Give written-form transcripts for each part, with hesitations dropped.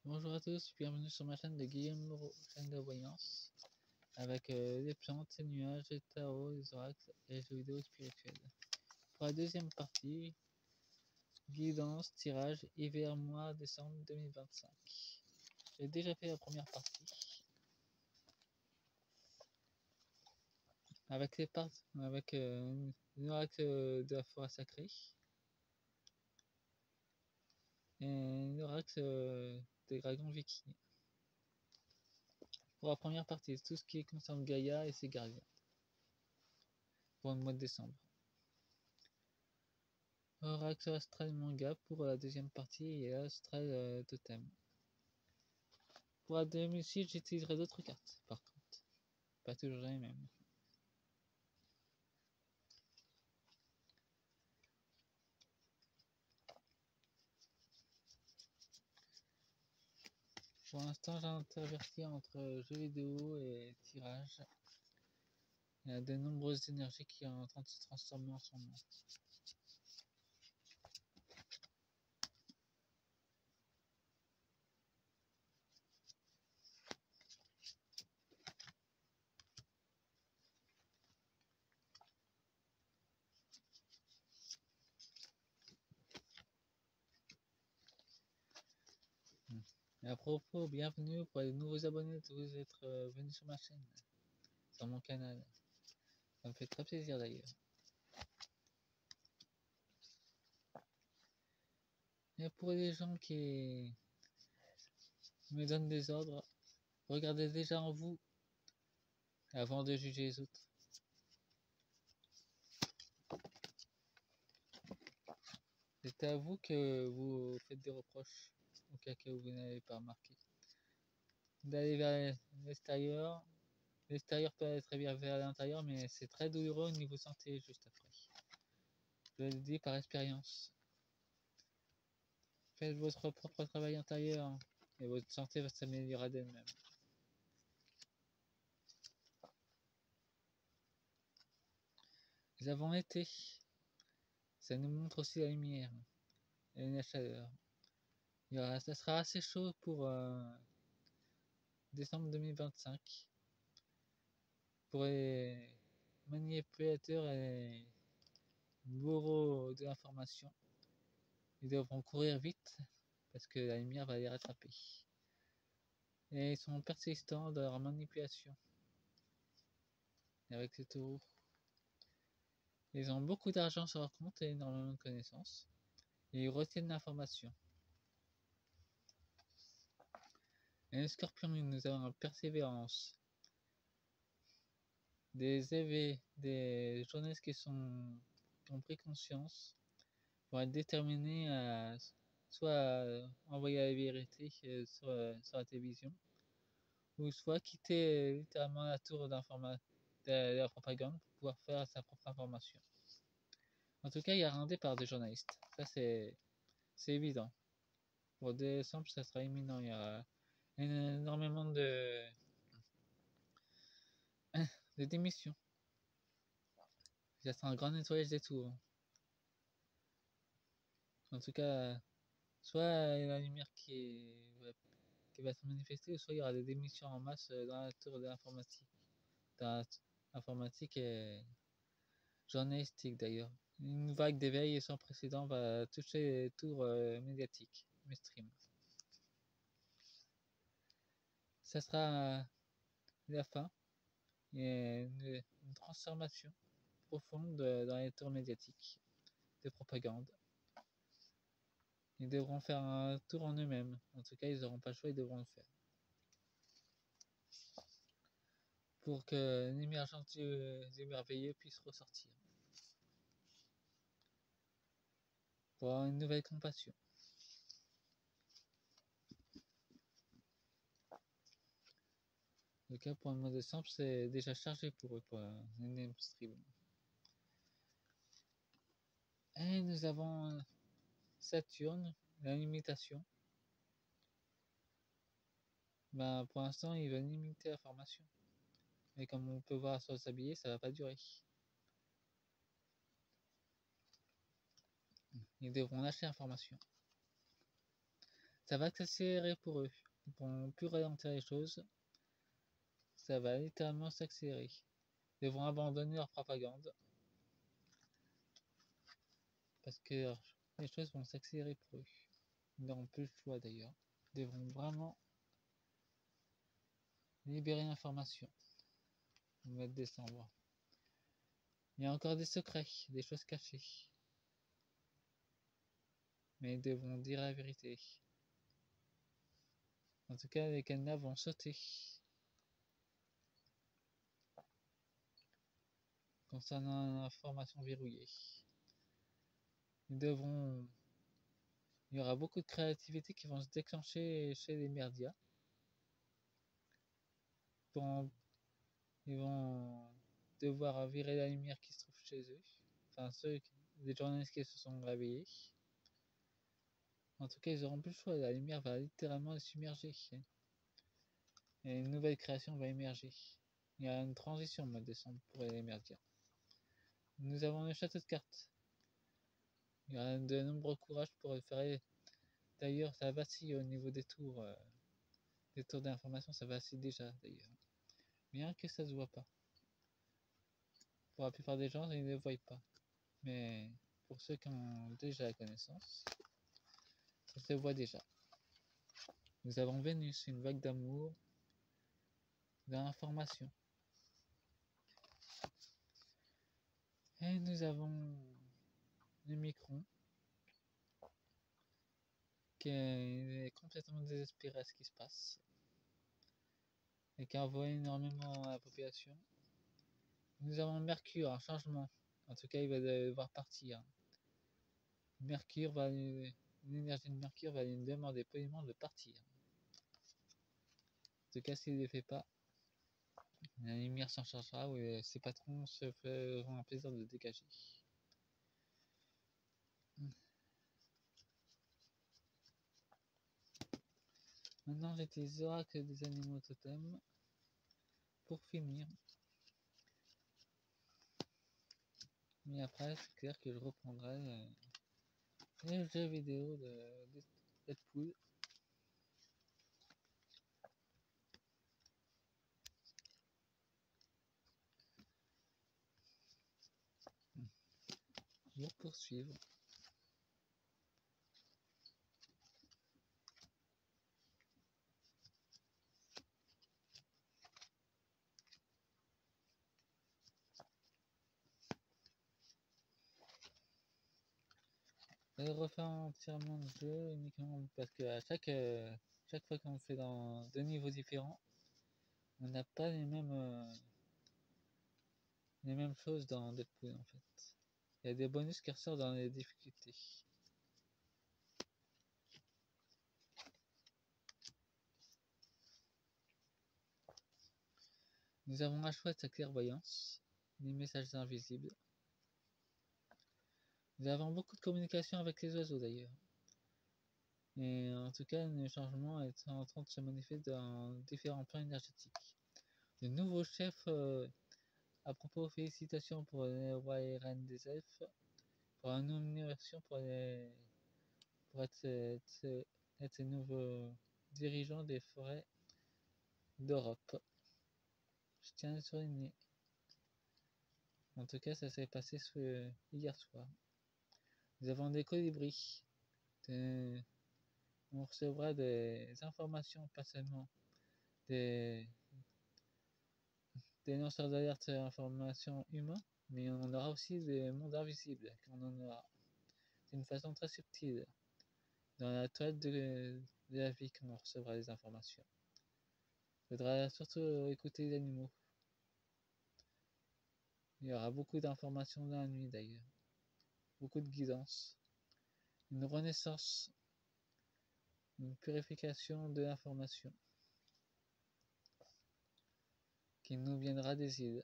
Bonjour à tous, bienvenue sur ma chaîne de Guillaume Moreau, chaîne de voyance, avec les plantes, les nuages, les tarots, les oracles et les jeux vidéo spirituels. Pour la deuxième partie, guidance, tirage, hiver, mois, décembre 2025. J'ai déjà fait la première partie, avec l'oracle de la forêt sacrée, et l'oracle des dragons vikings. Pour la première partie, tout ce qui concerne Gaïa et ses gardiens, pour le mois de décembre. Oracle Astral Manga pour la deuxième partie et Astral Totem. Pour la deuxième suite, j'utiliserai d'autres cartes, par contre. Pas toujours les mêmes. Pour l'instant, j'ai interverti entre jeux vidéo et tirage. Il y a de nombreuses énergies qui sont en train de se transformer en ce moment. Et à propos, bienvenue pour les nouveaux abonnés de vous être venus sur ma chaîne, sur mon canal. Ça me fait très plaisir d'ailleurs. Et pour les gens qui me donnent des ordres, regardez déjà en vous avant de juger les autres. C'est à vous que vous faites des reproches, au cas que vous n'avez pas remarqué. D'aller vers l'extérieur. L'extérieur peut être bien vers l'intérieur, mais c'est très douloureux au niveau santé juste après. Je le dis par expérience. Faites votre propre travail intérieur et votre santé va s'améliorer d'elle-même. Nous avons été. Ça nous montre aussi la lumière et la chaleur. Ça sera assez chaud pour décembre 2025. Pour les manipulateurs et bourreaux de l'information, ils devront courir vite parce que la lumière va les rattraper. Et ils sont persistants dans leur manipulation avec ces taureaux. Ils ont beaucoup d'argent sur leur compte et énormément de connaissances. Et ils retiennent l'information. Et les scorpions, nous avons la persévérance. Des éveils, des jeunesses qui ont pris conscience pour être déterminés à soit envoyer la vérité sur la télévision, ou soit quitter littéralement la tour de la propagande pour pouvoir faire sa propre information. En tout cas, il y a un départ des journalistes. Ça, c'est évident. Pour décembre, ça sera imminent. Il y aura énormément de démissions. Ça sera un grand nettoyage des tours. En tout cas, soit la lumière qui va se manifester, soit il y aura des démissions en masse dans la tour de l'informatique. Dans l'informatique et journalistique d'ailleurs. Une vague d'éveil sans précédent va toucher les tours médiatiques, mainstream. Ça sera la fin et une transformation profonde dans les tours médiatiques de propagande. Ils devront faire un tour en eux-mêmes. En tout cas, ils n'auront pas le choix, ils devront le faire. Pour que l'émergence du merveilleux puisse ressortir. Pour avoir une nouvelle compassion. Le cas pour le mois de décembre, c'est déjà chargé pour eux, pour un stream. Et nous avons Saturne, la limitation. Ben, pour l'instant, il va limiter la formation. Mais comme on peut voir sur le sablier, ça va pas durer. Ils devront lâcher l'information. ça va s'accélérer pour eux. Ils pourront plus ralentir les choses. Ça va littéralement s'accélérer. Ils vont abandonner leur propagande. Parce que les choses vont s'accélérer pour eux. Ils n'auront plus le choix d'ailleurs. Ils devront vraiment libérer l'information au mois de décembre. Il y a encore des secrets, des choses cachées. Mais ils devront dire la vérité. En tout cas, les cadenas vont sauter. Concernant l'information verrouillée. Ils devront... Il y aura beaucoup de créativité qui vont se déclencher chez les médias. Ils vont devoir virer la lumière qui se trouve chez eux. Enfin, les journalistes qui se sont réveillés. En tout cas, ils n'auront plus le choix. La lumière va littéralement les submerger. Et une nouvelle création va émerger. Il y a une transition au mois de décembre pour les médias. Nous avons le château de cartes. Il y a de nombreux courages pour le faire. D'ailleurs, ça vacille au niveau des tours. Des tours d'information, ça vacille déjà d'ailleurs. Bien que ça se voit pas. Pour la plupart des gens, ils ne le voient pas. Mais pour ceux qui ont déjà la connaissance, ça se voit déjà. Nous avons Vénus, une vague d'amour, d'information. Et nous avons le Micron, qui est complètement désespéré à ce qui se passe. Et qui envoie énormément à la population. Nous avons Mercure, un changement. En tout cas, il va devoir partir. L'énergie de Mercure va lui demander poliment de partir. En tout cas, s'il ne le fait pas, la lumière s'en chargera ou ses patrons se feront un plaisir de dégager. Maintenant, j'utilise l'oracle des animaux totems pour finir. Mais après, c'est clair que je reprendrai les jeux vidéo de Deadpool. Pour poursuivre. Je refais entièrement le jeu uniquement parce que à chaque fois qu'on le fait dans deux niveaux différents, on n'a pas les mêmes choses dans Deadpool en fait. Il y a des bonus qui ressortent dans les difficultés. Nous avons la chouette, sa clairvoyance, les messages invisibles. Nous avons beaucoup de communication avec les oiseaux d'ailleurs. Et en tout cas, le changement est en train de se manifester dans différents plans énergétiques. De nouveaux chefs, à propos, félicitations pour les rois et reines des elfes, pour la nomination pour être ces nouveaux dirigeants des forêts d'Europe. Je tiens à le souligner. En tout cas, ça s'est passé hier soir. Nous avons des colibris. On recevra des informations, pas seulement des lanceurs d'alerte informations humains, mais on aura aussi des mondes invisibles qu'on en aura d'une façon très subtile. Dans la toile de la vie qu'on recevra les informations. Il faudra surtout écouter les animaux. Il y aura beaucoup d'informations dans la nuit d'ailleurs. Beaucoup de guidance. Une renaissance. Une purification de l'information. Qui nous viendra des îles.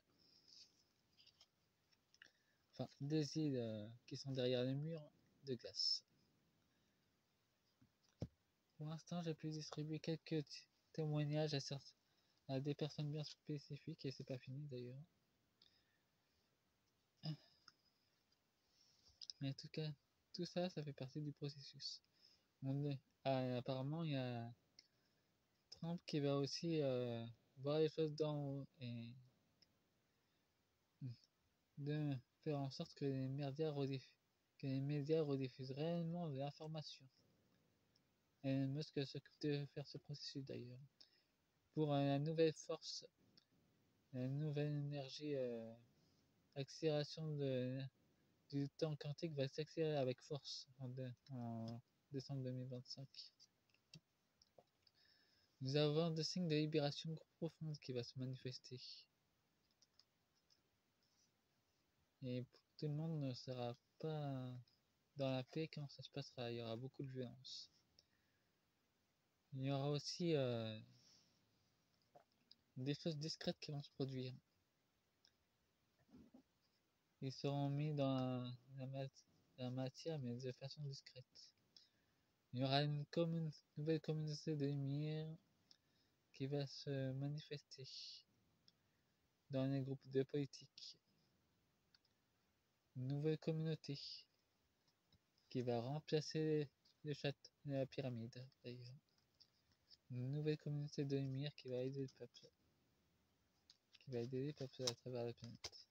Enfin, des îles qui sont derrière les murs de glace. Pour l'instant, j'ai pu distribuer quelques témoignages à des personnes bien spécifiques et c'est pas fini d'ailleurs. Mais en tout cas, tout ça, ça fait partie du processus. Apparemment, il y a Trump qui va aussi voir les choses d'en haut et de faire en sorte que les médias rediffusent réellement l'information. Et Musk s'occupe de faire ce processus d'ailleurs. Pour la nouvelle force, la nouvelle énergie, accélération du temps quantique va s'accélérer avec force en décembre 2025. Nous avons des signes de libération profonde qui va se manifester. Et tout le monde ne sera pas dans la paix quand ça se passera. Il y aura beaucoup de violence. Il y aura aussi des choses discrètes qui vont se produire. Ils seront mis dans la matière, mais de façon discrète. Il y aura une nouvelle communauté de lumière qui va se manifester dans les groupes de politique. Une nouvelle communauté qui va remplacer la pyramide, d'ailleurs. Une nouvelle communauté de lumière qui va aider le peuple. Qui va aider les peuples à travers la planète.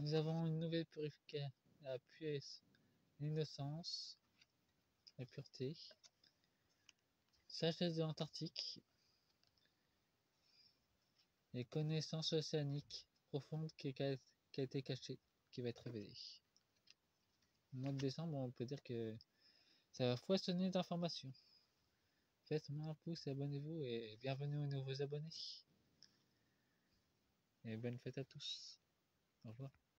Nous avons une nouvelle purification, la pureté, l'innocence, la pureté, sagesse de l'Antarctique, et connaissances océaniques profondes qui a été cachée, qui va être révélée. Au mois de décembre, on peut dire que ça va foisonner d'informations. Faites-moi un pouce, abonnez-vous et bienvenue aux nouveaux abonnés. Et bonne fête à tous. Au revoir.